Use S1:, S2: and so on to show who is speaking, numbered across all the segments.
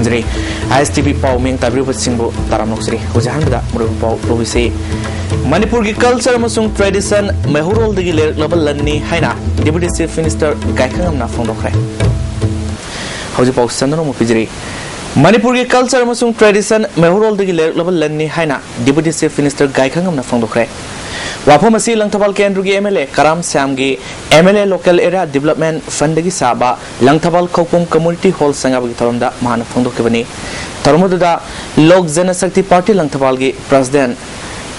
S1: ꯊꯝꯖꯔꯤ ISTV पाव मिंग ताबिरुब सिंबु ताराम नोक्सरी हुजाहंगदा मुरुब पाव लोबिसे मणिपुर की कल्चर मसुंग ट्रेडिशन मेहुरोल दगी लेरलब लन्नी हाइना डिप्यूटी चीफ मिनिस्टर गायखंगमना फोंदोखरे हौजि पाव सननो मुफिजरी मणिपुर की कल्चर मसुंग ट्रेडिशन मेहुरोल दगी लेरलब लन्नी हाइना डिप्यूटी चीफ मिनिस्टर गायखंगमना फोंदोखरे वाफम असी लंगथबाल केंद्र की MLA कराम श्याम की MLA local area development fund की साबा लंगथबाल खौपुम कम्युनिटी हॉल संगाबगी थरमदा मान फोंदोखबनी थरमदुदा लोक जनशक्ति पार्टी लंगथबाल की प्रेसिडेंट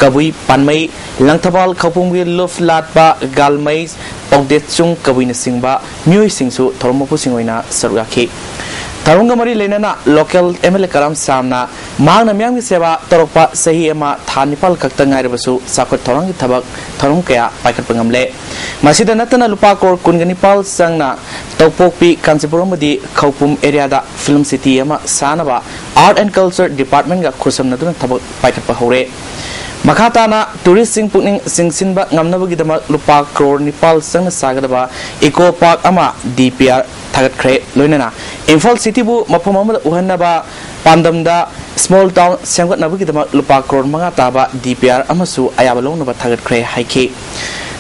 S1: कबुई पानमई लंगथबाल खौपुम की लुफ लाटबा गालमई पौदेचुंग कबुई सिंबा म्यूई सिंसु थरमपु सिंगोइना सरुगाखी थरुंग मरी लेना लोकल MLA कराम सामना मांगना म्यांग की सेवा तरोपा सही एमा थानिपाल कक्तंगाइरबसु साखत थरंग की थबक थरुंग कया पाइखत पंगमले मसीदा नतना लुपा कोर कुनगनिपाल संगना तौपोकपी कांचीपुरमदी खौपुम एरिया दा फिल्म सिटी एमा सानबा आर्ट एंड कल्चर डिपार्टमेंट का खुरसमनदुना थबक पाइखत पहौरे मखाताना टूरिस्ट सिंह पुनिंग सिंगसिनबा ngamnabagidama lupa crore nipal sang sagadaba eco park ama DPR thagatkre loinana Imphal city bu mafam amada uhanaba pandamda small town semgatnabagidama lupa crore manga taba DPR amasu ayabalongnaba thagatkre haike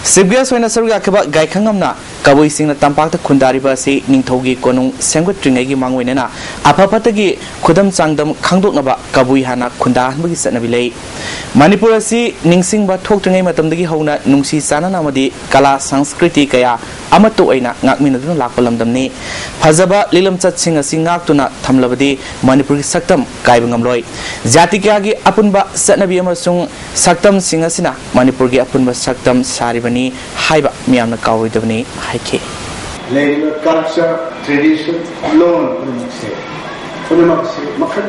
S1: Sibgas when a Saruga Gaikangamna, Kawai sing the Tampata Kundariba say Ningtogi Konung, Sangutrinagi Mangwinena, Apapatagi, Kudam Sangdam, Kangdoknaba, Kabuihana, Kunda, Mugisanavile. Manipura si Ningsing but talk to name at Tamdagi Hona, Nungsi Sananamadi, Kala Sanskriti Kaya, Amato Aina, Nakminadun Lakolam Damne, Pazaba, Lilam Satsing a singatuna, Tamlavadi, Manipuri Saktam, Kaibangamloy, Zatikagi, Apunba, Sanabiama Sung, Saktam Singasina, Manipurgi Apunba Saktam Sariba. Haiba Miana Kawi Devani Hike.
S2: Lady culture, tradition, alone, Unamakse, Makan,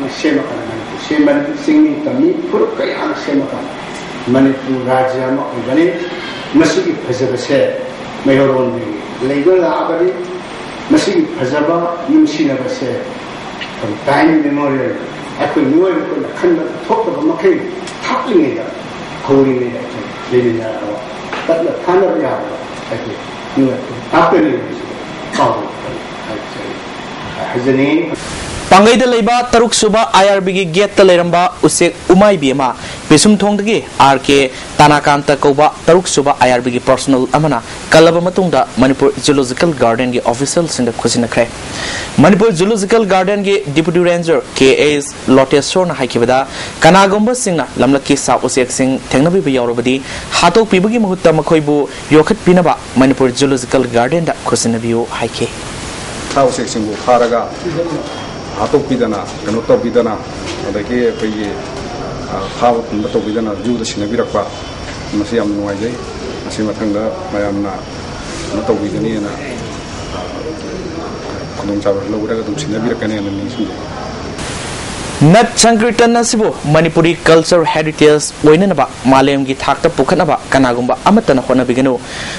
S2: Semakan, Seman singing to me, Purukaya, Semakan, Manipur Raja, Mokani, Masiki Pazabase, Mayor only, Lego Abadi, Masiki Pazaba, Yumsina Base, from time immemorial. I could know it could talk about Makai, tapping it up, holding it up. But the kind of happening has a name. Pangai the Leba, Taruk Suba, IRB get the Leramba, Usek Umai Bima, Pesum Tongdagi, RK, Tanakanta Koba, Taruk Suba, IRB personal Amana, Kalabamatunda, Manipur Zoological Garden officials in the Kusina Crack. Manipur Zoological Garden Deputy Ranger, KA's Lotte Sorna Haikivada, Kanagomba Singna, Lamlaki Sa Usek Sing, Tengnabi Yorobadi, Hato Pibugi Muhuta Makoibu, Yokat Pinaba, Manipur Zoological Garden, Kusina View Haike.
S3: House Single Haraga. Hato Pidana, Kanoto Pidana, the Gay how Nato Pidana do the Sinavirapa, Masiam Noise, Masimatanga, Mayamna, Nato Pidana, Konuncha, Loga, Sinavirkan and Nat Sankritan Nasibo, Manipuri culture heritage, Winanaba, Malem Gitakta Pukanaba, Kanagumba, Amatana Hona Bigano,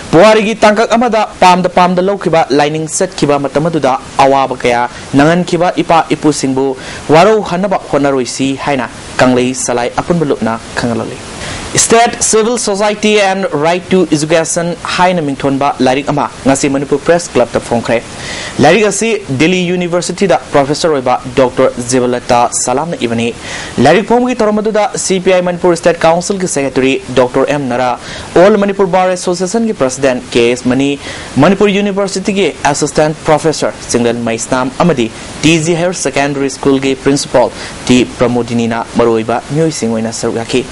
S3: Puarigi Tanka Amada, Palm the Lokiba, lining set Kiba Matamaduda, Awabakaya, Nangan Kiba, Ipa Ipu Singbu, Waro Hanaba Honaruisi, Haina, Kanglei, Salai, Apunbalupna, Kangalali. State Civil Society and Right to Education Haina Mingtonba, Larik Ama, Nasi Manipur Press Club the Fonkre. Larik Asi, Delhi University, the Professor Oba, Dr. Zivalata Salam Ivani. Larik Pomgi Toramaduda, CPI Manipur State Council Secretary, Dr. M. Nara, All Manipur Bar Association President, KS Mani, Manipur University Assistant Professor, Single Maisnam Amadi, TZ Higher Secondary School Principal, T. Pramodinina Maroiba, Musing Wina Sargaki.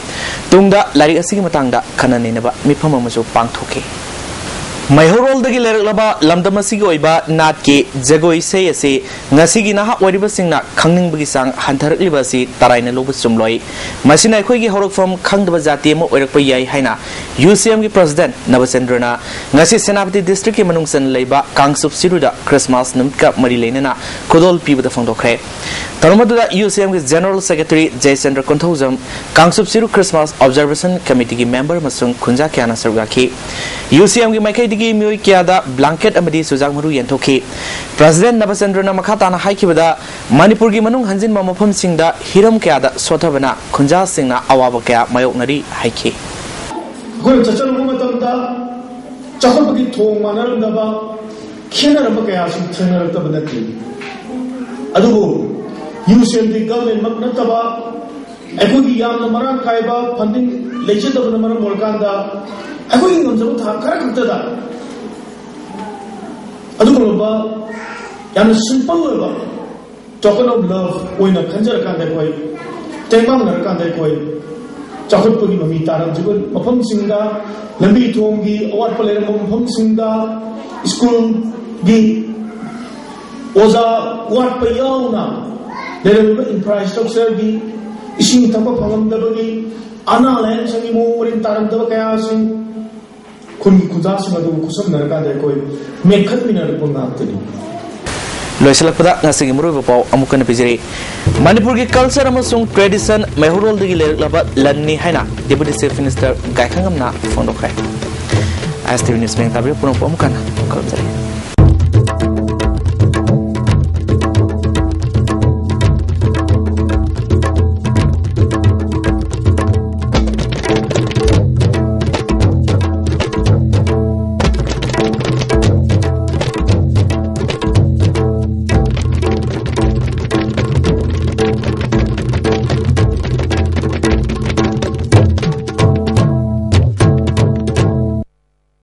S3: Tungda Larry Asigi Matanga, Kananaba, Mipamazo Pangtoke. Mayorol the Gileraba, Lamdamasigoiba, Natki, Zagoi say, Nasigi Naha, whatever sing na, Kanging Bigisang, Hunter Libasi, Tarina Lobusumloi, Masina Kogi Horok from Kangdabazatimo, Erepoyai Haina, UCM President, Navasendrana, Nasi Senapati District Manungsan Leba, Kang Subsiduda, Christmas Numka Marilena, Kodol P with the Fondokre. Taramaduda UCM General Secretary Jason Kontozam, Kang Subsidu Christmas Observation Committee member Masung Kunja Kiana Sargaki, UCM Makai. Mui Kiada, Blanket Amadi Suzang Muru Yantoki. President Navasendrana Makatana Haikibada, Manipurgi Manung Hansin Mamapum Singda, Hiram Kiada, Sotavana, Kunja Singna, Awabaka, Mayoknari, Haiki.
S4: When Chachal Mumatonda, Chakopaki Tom Manarandaba, Kina Makayas, Tenor of the अदुबो यूसेंदी government मक नतबा अखोगी यामना मरांग कायबा funding लेजदबना मरम मोरकांदा अखोगी ngomjabo tha khara khaktada अदुगुलबा यामना सिंपल ओइबा token of love oina khanjar kan dai koi tengmang nar kan dai koi chakut pagi mami taram jibun mafam singda lambi thong gi awat palera mafam singda school gi oza wat payauna lele infrastructure gi ising thapa phangam dabagi ana len sangi mo rin taram daba kaya sing khun gi kuja sing adu kusam nar kan dai koi mekhat minar punga tani
S2: लोइसलपदा ngasi मुरुब पाव अमुकन पिजरी मणिपुर की culture अमसुंग tradition मेहुरोल दगी लेरलब लन्नी हैना डेप्यूटी चीफ मिनिस्टर गायखंगमना फोंदोखाय ISTV न्यूज़ में ताबरे पुरम अमुकन कल्चर